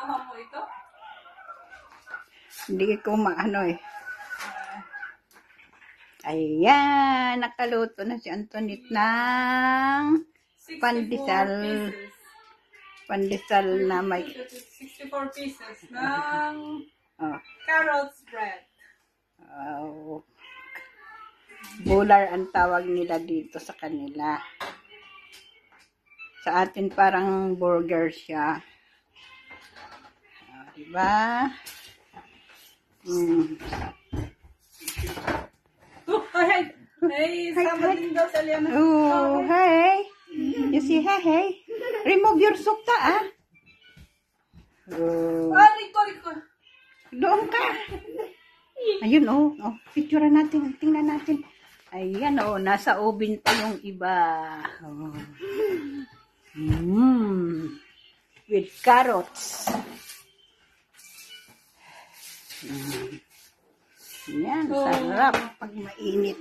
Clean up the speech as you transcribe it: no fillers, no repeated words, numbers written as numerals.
kinuha mo ito? Hindi ko maano eh. Ayan, nakaluto na si Antoinette ng 64 pandesal. pieces. Pandesal na may 64 pieces ng oh, carrots bread. bular ang tawag nila dito sa kanila. Sa atin parang burger siya. Diba? Oh, hey! Hey, sama din daw sa Liana. Oh, hey! You see, hey! Remove your sukta, ah! Oh. Riko. Doon ka! Ayun, oh. Picture natin. Tingnan natin. Ayan, oh. Nasa oven pa yung iba. Oh. With carrots. Yan, sarap pag mainit.